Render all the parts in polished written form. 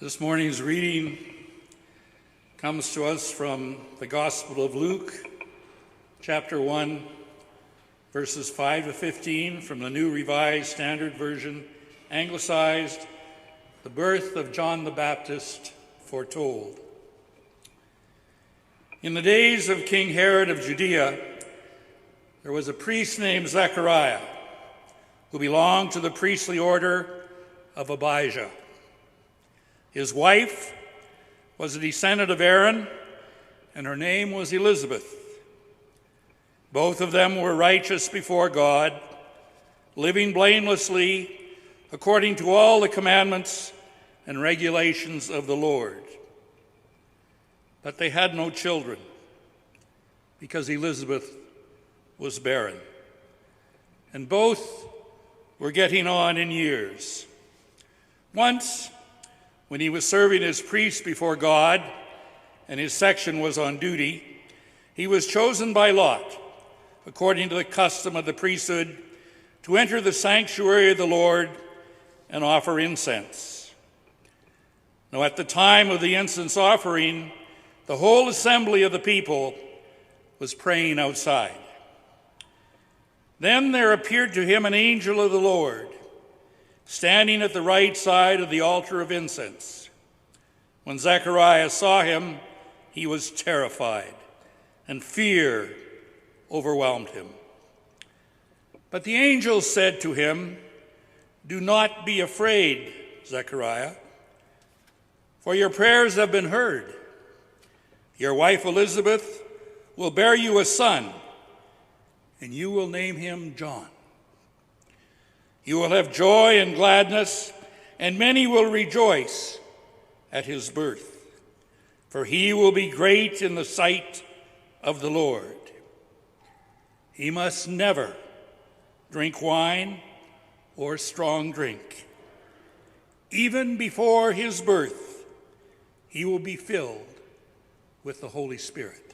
This morning's reading comes to us from the Gospel of Luke, chapter 1, verses 5 to 15, from the New Revised Standard Version, anglicized, the birth of John the Baptist foretold. In the days of King Herod of Judea, there was a priest named Zechariah, who belonged to the priestly order of Abijah. His wife was a descendant of Aaron, and her name was Elizabeth. Both of them were righteous before God, living blamelessly according to all the commandments and regulations of the Lord. But they had no children, because Elizabeth was barren, and both were getting on in years. Once, when he was serving as priest before God and his section was on duty, he was chosen by lot, according to the custom of the priesthood, to enter the sanctuary of the Lord and offer incense. Now, at the time of the incense offering, the whole assembly of the people was praying outside. Then there appeared to him an angel of the Lord, standing at the right side of the altar of incense. When Zechariah saw him, he was terrified, and fear overwhelmed him. But the angel said to him, "Do not be afraid, Zechariah, for your prayers have been heard. Your wife Elizabeth will bear you a son, and you will name him John. You will have joy and gladness, and many will rejoice at his birth, for he will be great in the sight of the Lord. He must never drink wine or strong drink. Even before his birth, he will be filled with the Holy Spirit."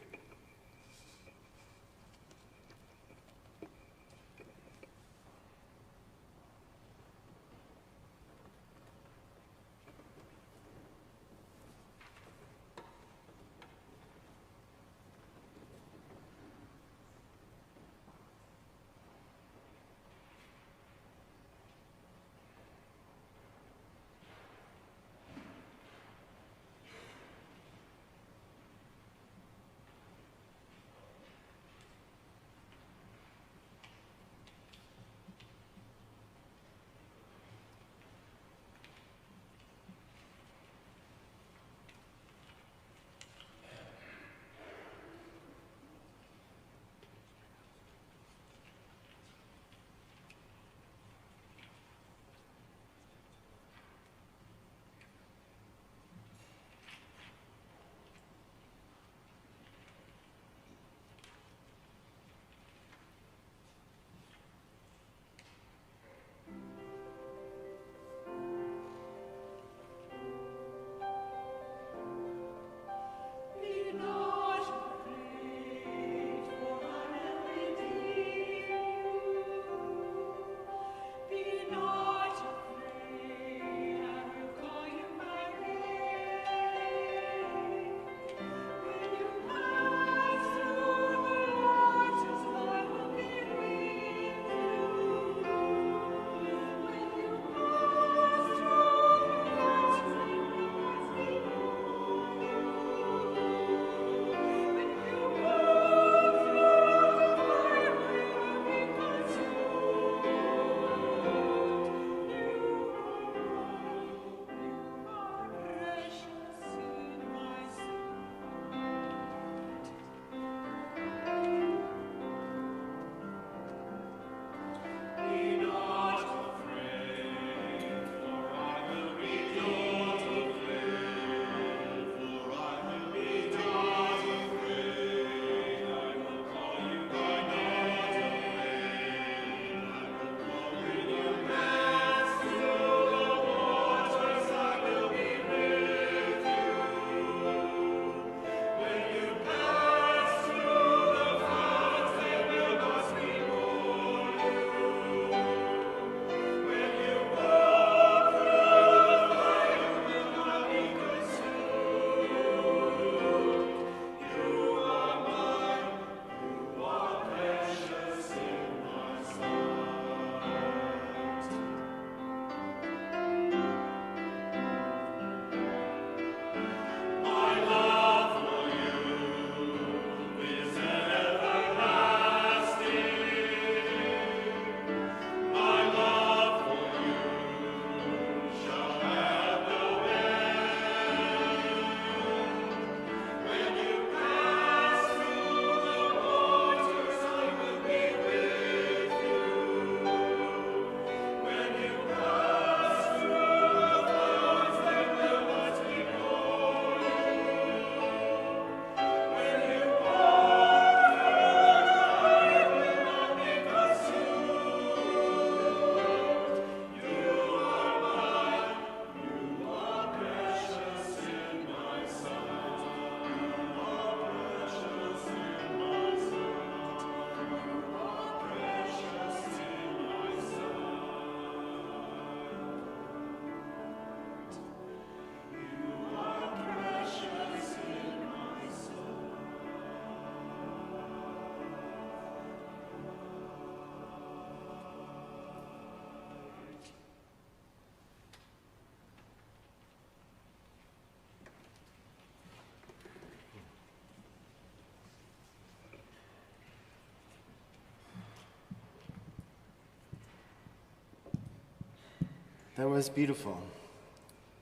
That was beautiful.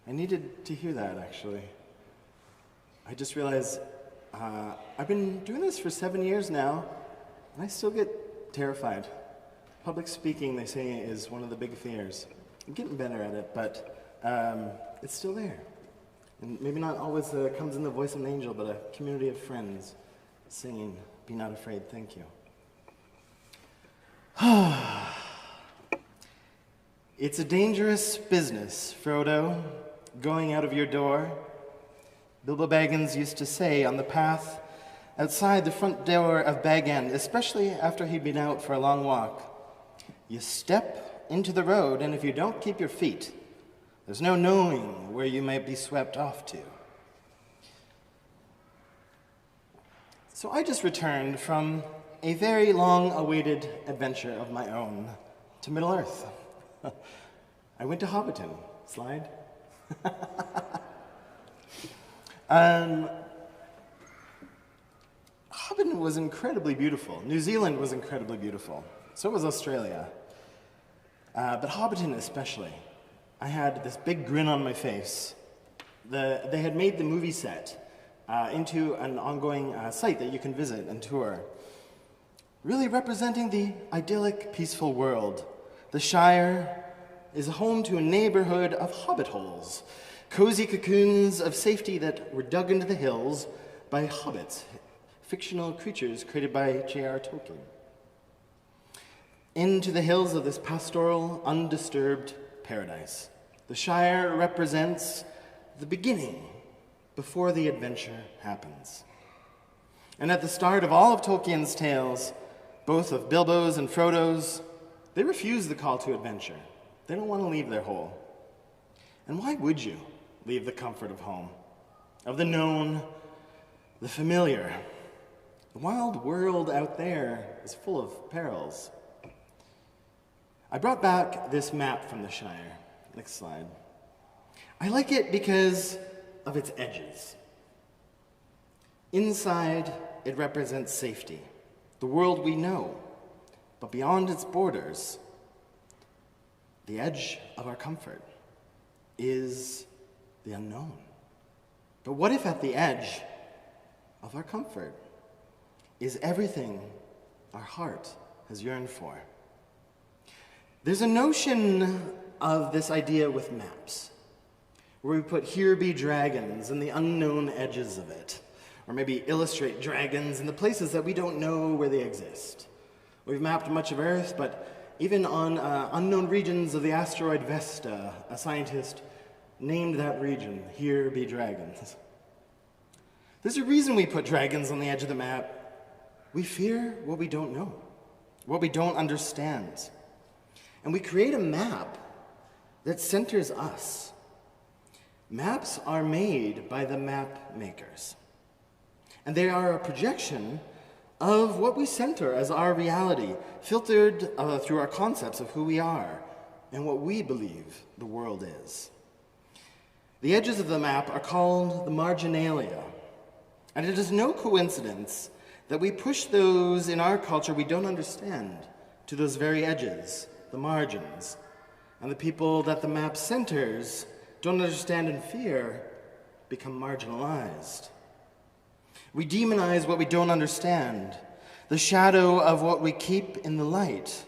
I needed to hear that, actually. I just realized I've been doing this for 7 years now, and I still get terrified. Public speaking, they say, is one of the big fears. I'm getting better at it, but it's still there. And maybe not always comes in the voice of an angel, but a community of friends singing, "Be not afraid, thank you." It's a dangerous business, Frodo, going out of your door. Bilbo Baggins used to say on the path outside the front door of Bag End, especially after he'd been out for a long walk, "You step into the road, and if you don't keep your feet, there's no knowing where you might be swept off to." So I just returned from a very long-awaited adventure of my own to Middle-earth. I went to Hobbiton. Slide. Hobbiton was incredibly beautiful. New Zealand was incredibly beautiful. So was Australia. But Hobbiton especially. I had this big grin on my face. They had made the movie set into an ongoing site that you can visit and tour, really representing the idyllic, peaceful world. The Shire is home to a neighborhood of hobbit holes, cozy cocoons of safety that were dug into the hills by hobbits, fictional creatures created by J.R. Tolkien. Into the hills of this pastoral, undisturbed paradise. The Shire represents the beginning before the adventure happens. And at the start of all of Tolkien's tales, both of Bilbo's and Frodo's, they refuse the call to adventure. They don't want to leave their hole. And why would you leave the comfort of home, of the known, the familiar? The wild world out there is full of perils. I brought back this map from the Shire. Next slide. I like it because of its edges. Inside, it represents safety, the world we know, but beyond its borders, the edge of our comfort is the unknown. But what if at the edge of our comfort is everything our heart has yearned for? There's a notion of this idea with maps, where we put "here be dragons" in the unknown edges of it, or maybe illustrate dragons in the places that we don't know where they exist. We've mapped much of Earth, but even on unknown regions of the asteroid Vesta, a scientist named that region "Here be dragons." There's a reason we put dragons on the edge of the map. We fear what we don't know, what we don't understand. And we create a map that centers us. Maps are made by the map makers. And they are a projection of what we center as our reality, filtered through our concepts of who we are and what we believe the world is. The edges of the map are called the marginalia. And it is no coincidence that we push those in our culture we don't understand to those very edges, the margins. And the people that the map centers don't understand and fear become marginalized. We demonize what we don't understand, the shadow of what we keep in the light.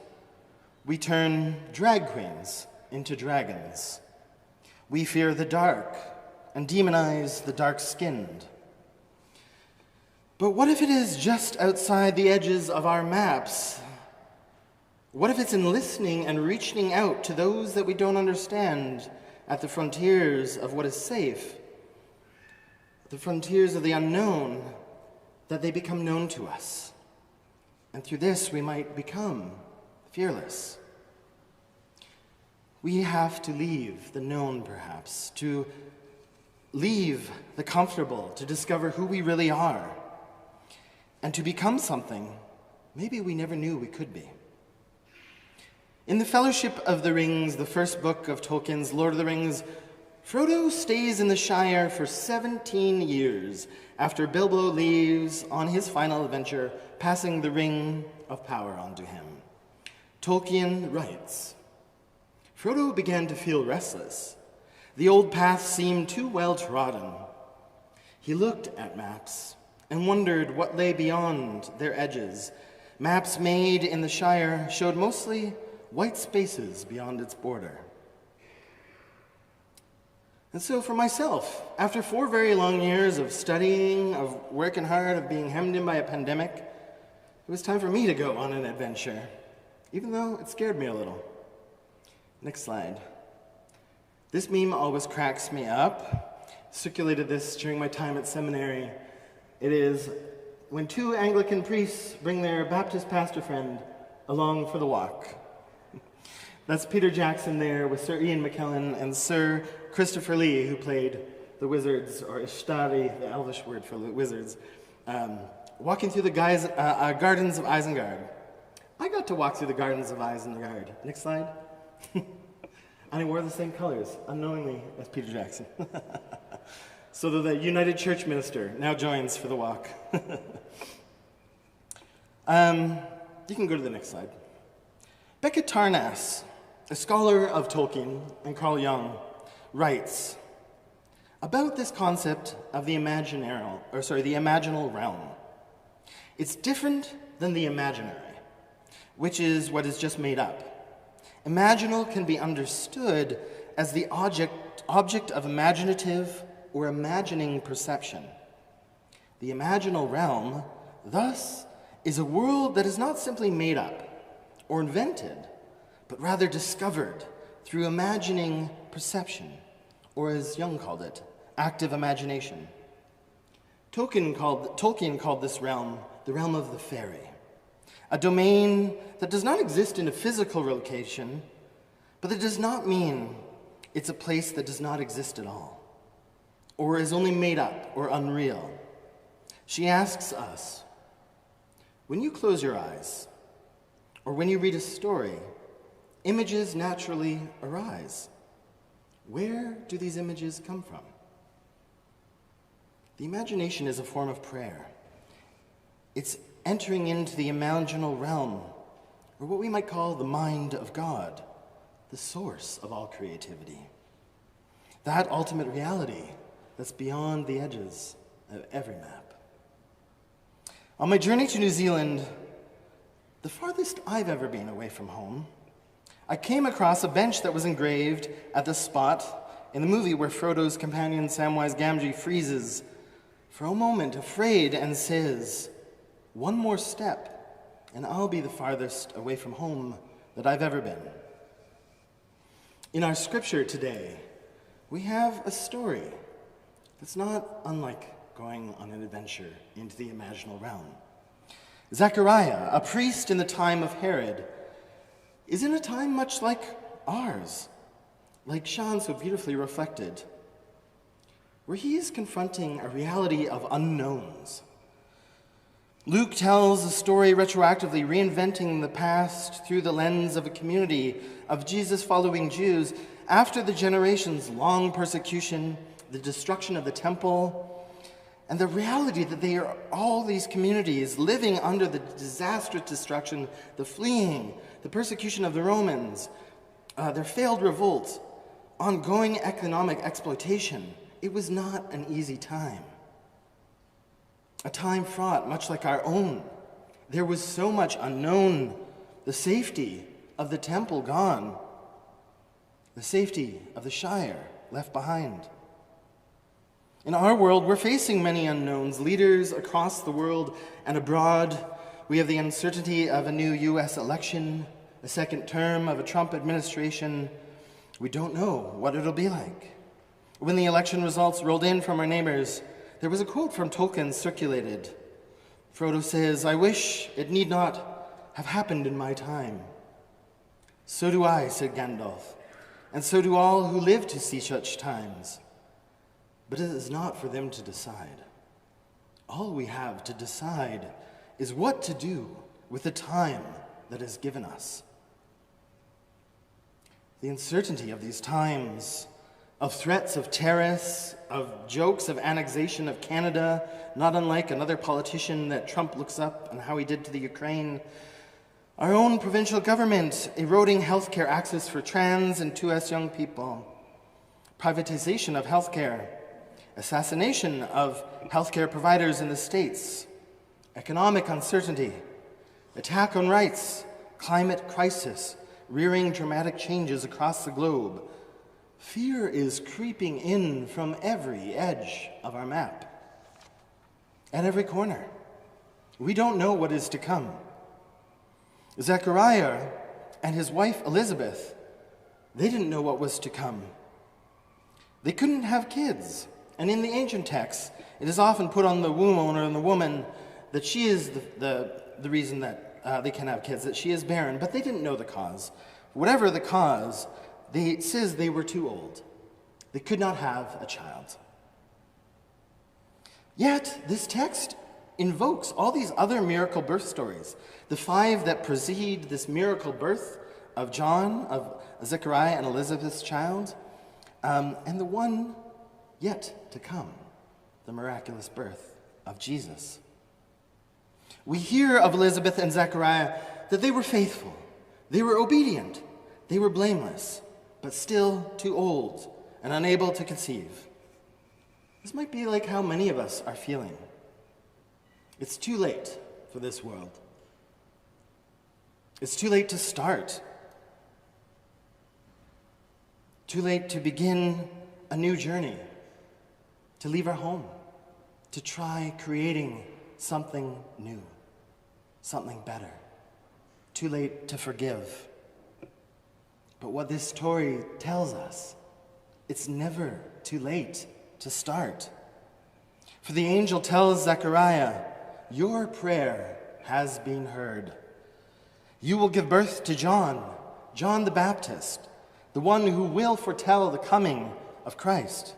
We turn drag queens into dragons. We fear the dark and demonize the dark-skinned. But what if it is just outside the edges of our maps? What if it's in listening and reaching out to those that we don't understand at the frontiers of what is safe, at the frontiers of the unknown, that they become known to us? And through this, we might become fearless. We have to leave the known, perhaps, to leave the comfortable, to discover who we really are, and to become something maybe we never knew we could be. In the Fellowship of the Rings, the first book of Tolkien's Lord of the Rings, Frodo stays in the Shire for 17 years after Bilbo leaves on his final adventure, passing the Ring of Power onto him. Tolkien writes, Frodo began to feel restless. The old path seemed too well trodden. He looked at maps and wondered what lay beyond their edges. Maps made in the Shire showed mostly white spaces beyond its border. And so for myself, after 4 very long years of studying, of working hard, of being hemmed in by a pandemic, it was time for me to go on an adventure, even though it scared me a little. Next slide. This meme always cracks me up. Circulated this during my time at seminary. It is when 2 Anglican priests bring their Baptist pastor friend along for the walk. That's Peter Jackson there with Sir Ian McKellen and Sir Christopher Lee, who played the wizards, or Ishtari, the Elvish word for the wizards, walking through the gardens of Isengard. I got to walk through the gardens of Isengard. Next slide. And I wore the same colors, unknowingly, as Peter Jackson. So the United Church minister now joins for the walk. You can go to the next slide. Beckett Tarnas, a scholar of Tolkien and Carl Jung, writes about this concept of the imaginal realm. It's different than the imaginary, which is what is just made up. Imaginal can be understood as the object of imaginative or imagining perception. The imaginal realm, thus, is a world that is not simply made up or invented, but rather discovered through imagining perception, or as Jung called it, active imagination. Tolkien called this realm the realm of the fairy, a domain that does not exist in a physical location, but that does not mean it's a place that does not exist at all, or is only made up or unreal. She asks us, when you close your eyes, or when you read a story, images naturally arise. Where do these images come from? The imagination is a form of prayer. It's entering into the imaginal realm, or what we might call the mind of God, the source of all creativity. That ultimate reality that's beyond the edges of every map. On my journey to New Zealand, the farthest I've ever been away from home, I came across a bench that was engraved at the spot in the movie where Frodo's companion Samwise Gamgee freezes for a moment, afraid, and says, "One more step, and I'll be the farthest away from home that I've ever been." In our scripture today, we have a story that's not unlike going on an adventure into the imaginal realm. Zechariah, a priest in the time of Herod, is in a time much like ours, like Sean so beautifully reflected, where he is confronting a reality of unknowns. Luke tells a story retroactively, reinventing the past through the lens of a community of Jesus-following Jews after the generations-long persecution, the destruction of the temple, and the reality that they are all these communities living under the disastrous destruction, the fleeing, the persecution of the Romans, their failed revolt, ongoing economic exploitation. It was not an easy time. A time fraught, much like our own. There was so much unknown. The safety of the temple gone. The safety of the Shire left behind. In our world, we're facing many unknowns. Leaders across the world and abroad. We have the uncertainty of a new U.S. election, a second term of a Trump administration. We don't know what it'll be like. When the election results rolled in from our neighbors, there was a quote from Tolkien circulated. Frodo says, "I wish it need not have happened in my time." "So do I," said Gandalf, "and so do all who live to see such times. But it is not for them to decide. All we have to decide is what to do with the time that is given us." The uncertainty of these times, of threats of terrorists, of jokes of annexation of Canada, not unlike another politician that Trump looks up and how he did to the Ukraine, Our own provincial government eroding healthcare access for trans and 2S young people. Privatization of healthcare. Assassination of healthcare providers in the States. Economic uncertainty. Attack on rights. Climate crisis. Rearing dramatic changes across the globe. Fear is creeping in from every edge of our map. At every corner. We don't know what is to come. Zechariah and his wife Elizabeth, they didn't know what was to come. They couldn't have kids. And in the ancient texts, it is often put on the womb owner and the woman that she is the reason that they can have kids, that she is barren. But they didn't know the cause. Whatever the cause, it says they were too old. They could not have a child. Yet, this text invokes all these other miracle birth stories. The 5 that precede this miracle birth of John, of Zechariah and Elizabeth's child, and the one yet to come, the miraculous birth of Jesus. We hear of Elizabeth and Zechariah that they were faithful, they were obedient, they were blameless, but still too old and unable to conceive. This might be like how many of us are feeling. It's too late for this world. It's too late to start. Too late to begin a new journey, to leave our home, to try creating something new, something better. Too late to forgive. But what this story tells us, it's never too late to start. For the angel tells Zechariah, your prayer has been heard. You will give birth to John the Baptist, the one who will foretell the coming of Christ.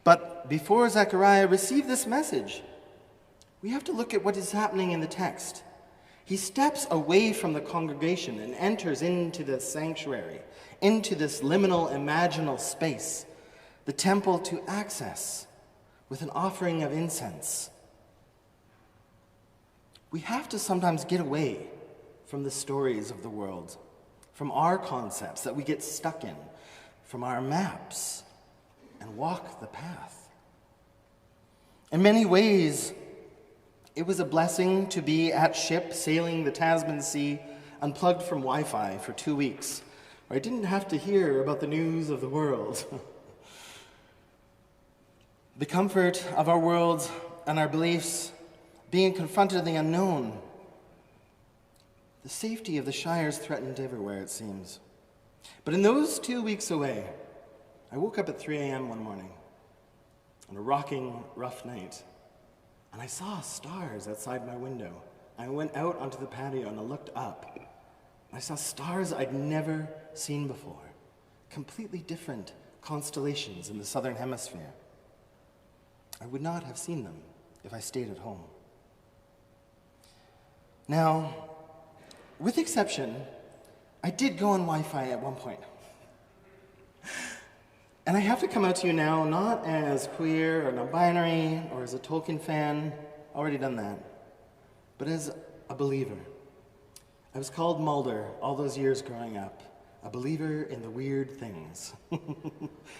But before Zechariah received this message, we have to look at what is happening in the text. He steps away from the congregation and enters into the sanctuary, into this liminal, imaginal space, the temple to access with an offering of incense. We have to sometimes get away from the stories of the world, from our concepts that we get stuck in, from our maps, and walk the path. In many ways, it was a blessing to be at ship sailing the Tasman Sea, unplugged from Wi-Fi for 2 weeks, where I didn't have to hear about the news of the world. The comfort of our world and our beliefs, being confronted in the unknown. The safety of the Shires threatened everywhere, it seems. But in those 2 weeks away, I woke up at 3 a.m. one morning on a rocking, rough night, and I saw stars outside my window. I went out onto the patio and I looked up, and I saw stars I'd never seen before, completely different constellations in the southern hemisphere. I would not have seen them if I stayed at home. Now, with exception, I did go on Wi-Fi at one point. And I have to come out to you now, not as queer or non-binary or as a Tolkien fan, already done that, but as a believer. I was called Mulder all those years growing up, a believer in the weird things.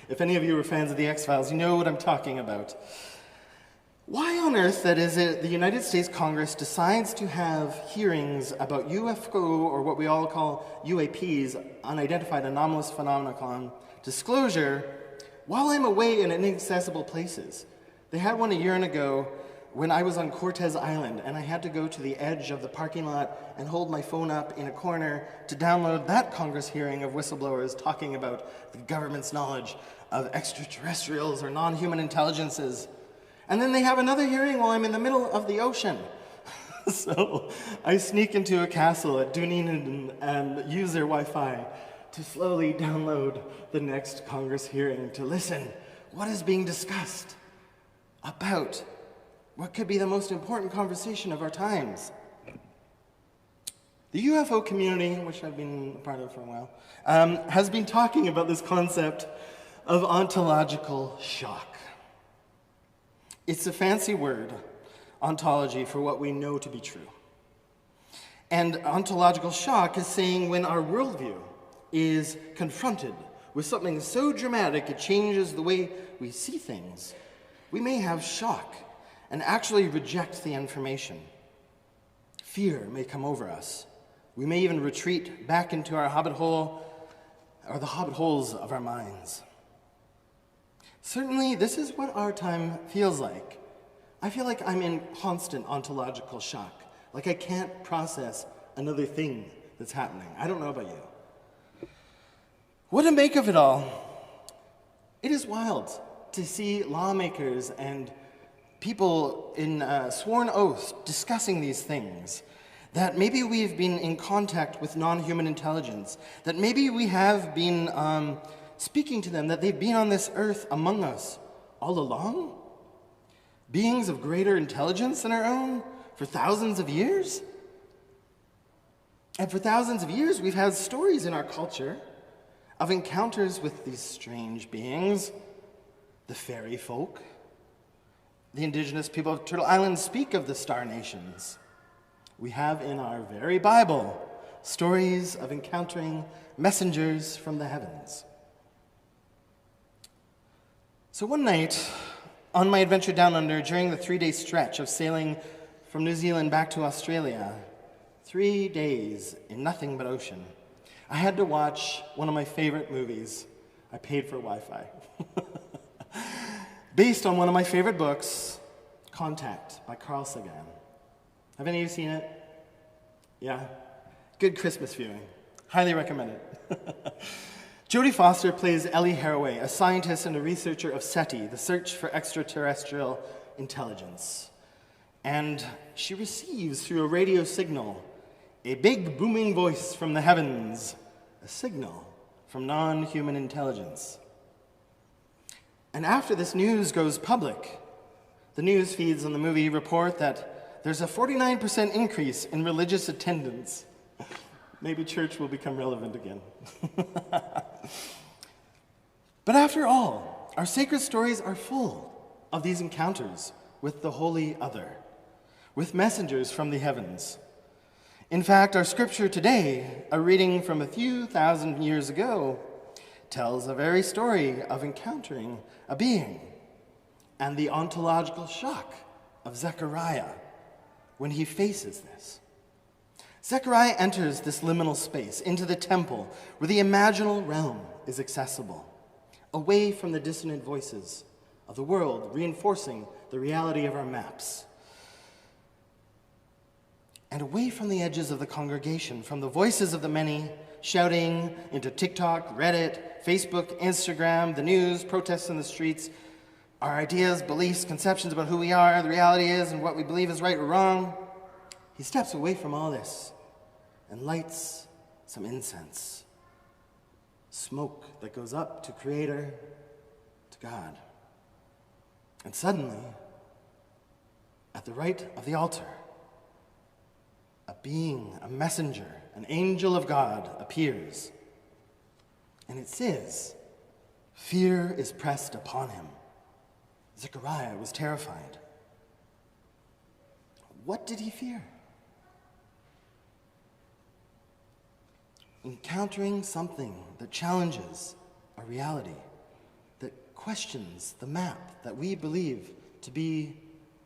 If any of you were fans of the X-Files, you know what I'm talking about. Why on earth, that is, the United States Congress decides to have hearings about UFO, or what we all call UAPs, unidentified anomalous phenomenon, disclosure, while I'm away in inaccessible places. They had one a year ago when I was on Cortez Island, and I had to go to the edge of the parking lot and hold my phone up in a corner to download that Congress hearing of whistleblowers talking about the government's knowledge of extraterrestrials or non-human intelligences. And then they have another hearing while I'm in the middle of the ocean. So I sneak into a castle at Dunedin and use their Wi-Fi to slowly download the next Congress hearing to listen what is being discussed about what could be the most important conversation of our times. The UFO community, which I've been a part of for a while, has been talking about this concept of ontological shock. It's a fancy word, ontology, for what we know to be true. And ontological shock is saying when our worldview is confronted with something so dramatic it changes the way we see things, we may have shock and actually reject the information. Fear may come over us. We may even retreat back into our hobbit hole or the hobbit holes of our minds. Certainly, this is what our time feels like. I feel like I'm in constant ontological shock, like I can't process another thing that's happening. I don't know about you. What to make of it all? It is wild to see lawmakers and people in sworn oaths discussing these things, that maybe we've been in contact with non-human intelligence, that maybe we have been speaking to them, that they've been on this earth among us all along? Beings of greater intelligence than our own for thousands of years? And for thousands of years, we've had stories in our culture of encounters with these strange beings. The fairy folk, the indigenous people of Turtle Island speak of the star nations. We have in our very Bible stories of encountering messengers from the heavens. So one night, on my adventure down under, during the 3-day stretch of sailing from New Zealand back to Australia, 3 days in nothing but ocean, I had to watch one of my favorite movies. I paid for Wi-Fi. Based on one of my favorite books, Contact by Carl Sagan. Have any of you seen it? Yeah? Good Christmas viewing. Highly recommend it. Jodie Foster plays Ellie Haraway, a scientist and a researcher of SETI, the Search for Extraterrestrial Intelligence. And she receives, through a radio signal, a big booming voice from the heavens, a signal from non-human intelligence. And after this news goes public, the news feeds on the movie report that there's a 49% increase in religious attendance. Maybe church will become relevant again. But after all, our sacred stories are full of these encounters with the holy other, with messengers from the heavens. In fact, our scripture today, a reading from a few thousand years ago, tells a very story of encountering a being and the ontological shock of Zechariah when he faces this. Zechariah enters this liminal space into the temple where the imaginal realm is accessible, away from the dissonant voices of the world, reinforcing the reality of our maps, and away from the edges of the congregation, from the voices of the many shouting into TikTok, Reddit, Facebook, Instagram, the news, protests in the streets, our ideas, beliefs, conceptions about who we are, the reality is, and what we believe is right or wrong. He steps away from all this and lights some incense, smoke that goes up to Creator, to God. And suddenly, at the right of the altar, a being, a messenger, an angel of God appears. And it says, fear is pressed upon him. Zechariah was terrified. What did he fear? Encountering something that challenges our reality, that questions the map that we believe to be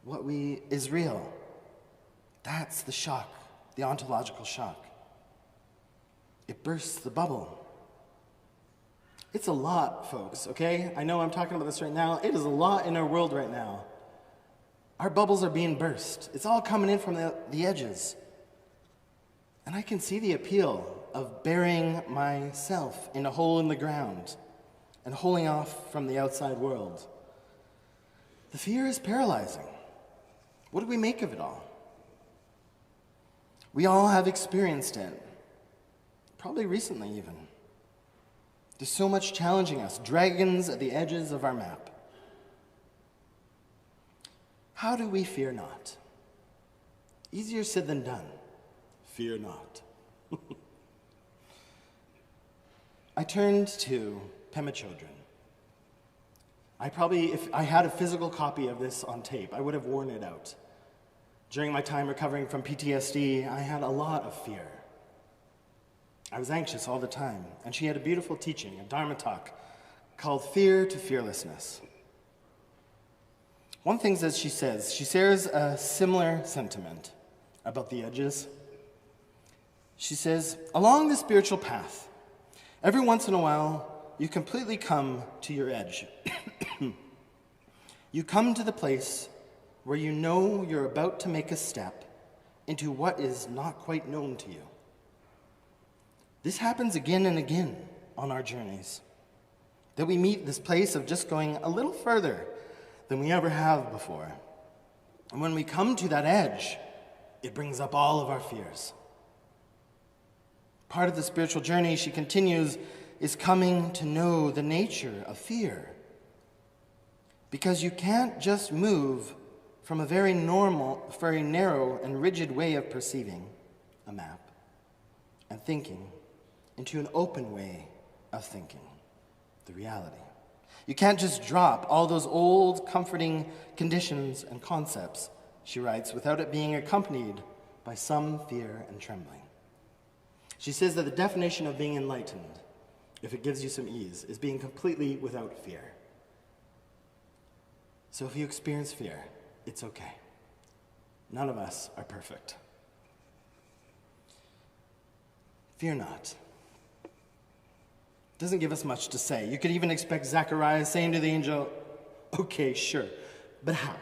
what is real. That's the shock, the ontological shock. It bursts the bubble. It's a lot, folks, okay? I know I'm talking about this right now. It is a lot in our world right now. Our bubbles are being burst. It's all coming in from the edges. And I can see the appeal of burying myself in a hole in the ground and holding off from the outside world. The fear is paralyzing. What do we make of it all? We all have experienced it, probably recently even. There's so much challenging us, dragons at the edges of our map. How do we fear not? Easier said than done. Fear not. I turned to Pema Chodron. If I had a physical copy of this on tape, I would have worn it out. During my time recovering from PTSD, I had a lot of fear. I was anxious all the time, and she had a beautiful teaching, a Dharma talk, called Fear to Fearlessness. One thing that she shares a similar sentiment about the edges. She says, along the spiritual path, every once in a while, you completely come to your edge. You come to the place where you know you're about to make a step into what is not quite known to you. This happens again and again on our journeys, that we meet this place of just going a little further than we ever have before. And when we come to that edge, it brings up all of our fears. Part of the spiritual journey, she continues, is coming to know the nature of fear. Because you can't just move from a very narrow and rigid way of perceiving a map and thinking into an open way of thinking, the reality. You can't just drop all those old, comforting conditions and concepts, she writes, without it being accompanied by some fear and trembling. She says that the definition of being enlightened, if it gives you some ease, is being completely without fear. So if you experience fear, it's okay. None of us are perfect. Fear not. Doesn't give us much to say. You could even expect Zechariah saying to the angel, okay, sure, but how?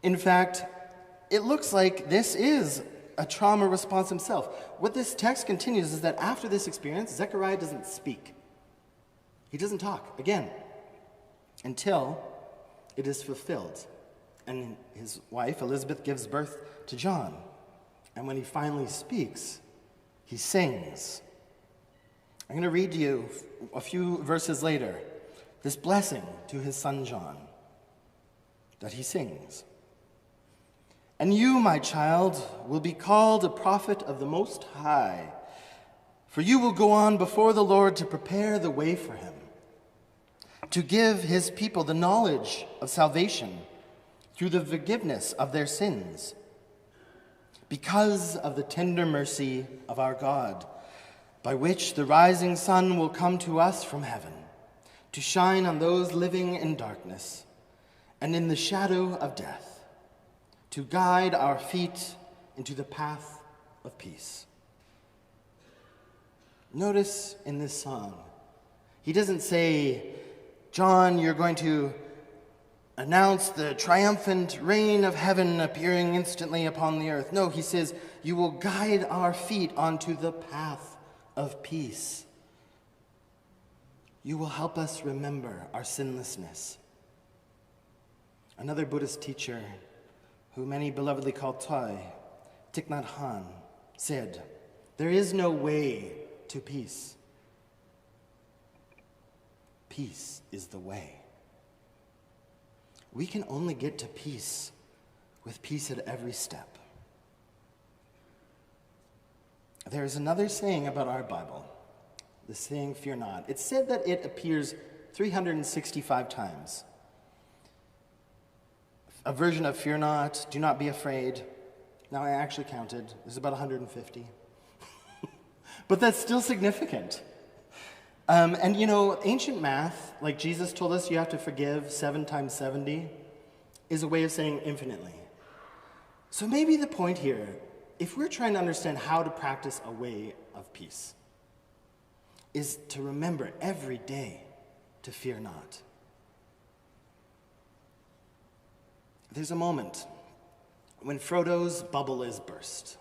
In fact, it looks like this is a trauma response himself. What this text continues is that after this experience, Zechariah doesn't speak. He doesn't talk again until it is fulfilled. And his wife, Elizabeth, gives birth to John. And when he finally speaks, he sings. I'm going to read to you a few verses later this blessing to his son John that he sings. And you, my child, will be called a prophet of the Most High, for you will go on before the Lord to prepare the way for him, to give his people the knowledge of salvation through the forgiveness of their sins, because of the tender mercy of our God, by which the rising sun will come to us from heaven, to shine on those living in darkness and in the shadow of death, to guide our feet into the path of peace. Notice in this song, he doesn't say, John, you're going to announce the triumphant reign of heaven appearing instantly upon the earth. No, he says, you will guide our feet onto the path of peace. You will help us remember our sinlessness. Another Buddhist teacher, who many belovedly call Thich Nhat Hanh, said, there is no way to peace. Peace is the way. We can only get to peace with peace at every step. There is another saying about our Bible, the saying, fear not. It's said that it appears 365 times. A version of fear not, do not be afraid. Now I actually counted, there's about 150. But that's still significant. And you know, ancient math, like Jesus told us you have to forgive 7 times 70, is a way of saying infinitely. So maybe the point here, if we're trying to understand how to practice a way of peace, is to remember every day to fear not. There's a moment when Frodo's bubble is burst.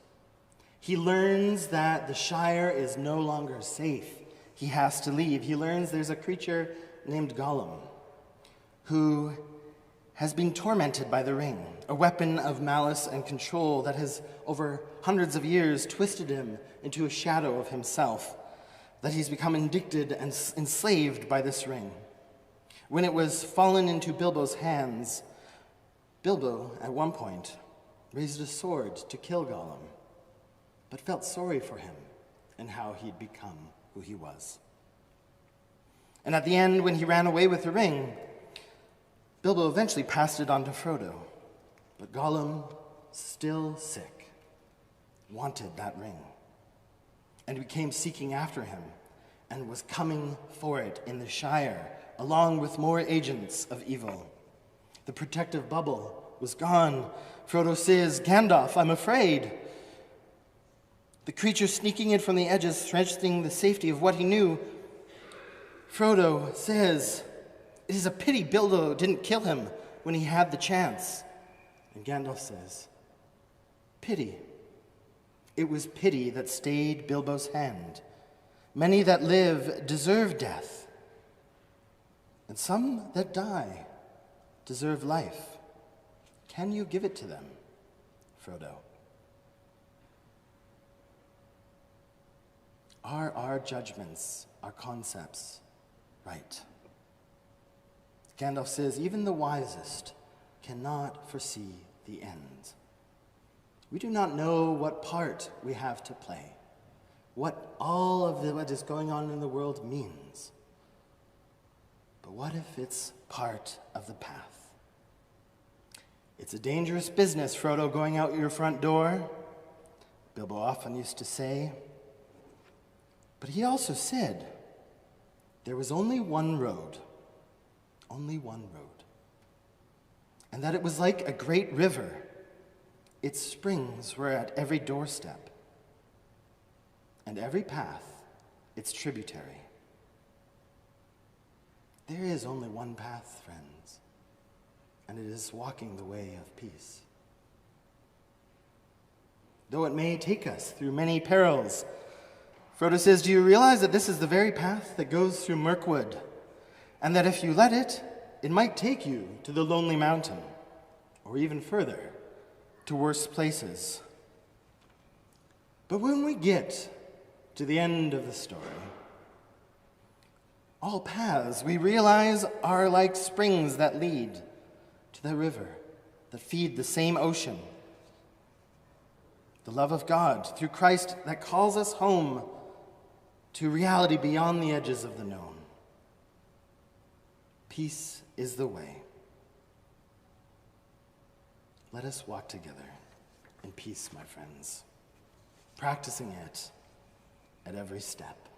He learns that the Shire is no longer safe. He has to leave. He learns there's a creature named Gollum who has been tormented by the ring, a weapon of malice and control that has, over hundreds of years, twisted him into a shadow of himself, that he's become addicted and enslaved by this ring. When it was fallen into Bilbo's hands, Bilbo, at one point, raised a sword to kill Gollum, but felt sorry for him and how he'd become who he was. And at the end, when he ran away with the ring, Bilbo eventually passed it on to Frodo. But Gollum, still sick, wanted that ring, and came seeking after him, and was coming for it in the Shire, along with more agents of evil. The protective bubble was gone. Frodo says, "Gandalf, I'm afraid." The creature sneaking in from the edges, threatening the safety of what he knew. Frodo says, "It is a pity Bilbo didn't kill him when he had the chance." And Gandalf says, "Pity. It was pity that stayed Bilbo's hand. Many that live deserve death, and some that die deserve life. Can you give it to them, Frodo?" Are our judgments, our concepts, right? Gandalf says, even the wisest cannot foresee the end. We do not know what part we have to play, what all of what is going on in the world means. But what if it's part of the path? It's a dangerous business, Frodo, going out your front door, Bilbo often used to say. But he also said there was only one road, and that it was like a great river. Its springs were at every doorstep, and every path its tributary. There is only one path, friends, and it is walking the way of peace. Though it may take us through many perils, Frodo says, do you realize that this is the very path that goes through Mirkwood, and that if you let it, it might take you to the Lonely Mountain, or even further, to worse places. But when we get to the end of the story, all paths, we realize, are like springs that lead to the river, that feed the same ocean. The love of God through Christ that calls us home to reality beyond the edges of the known. Peace is the way. Let us walk together in peace, my friends, practicing it at every step.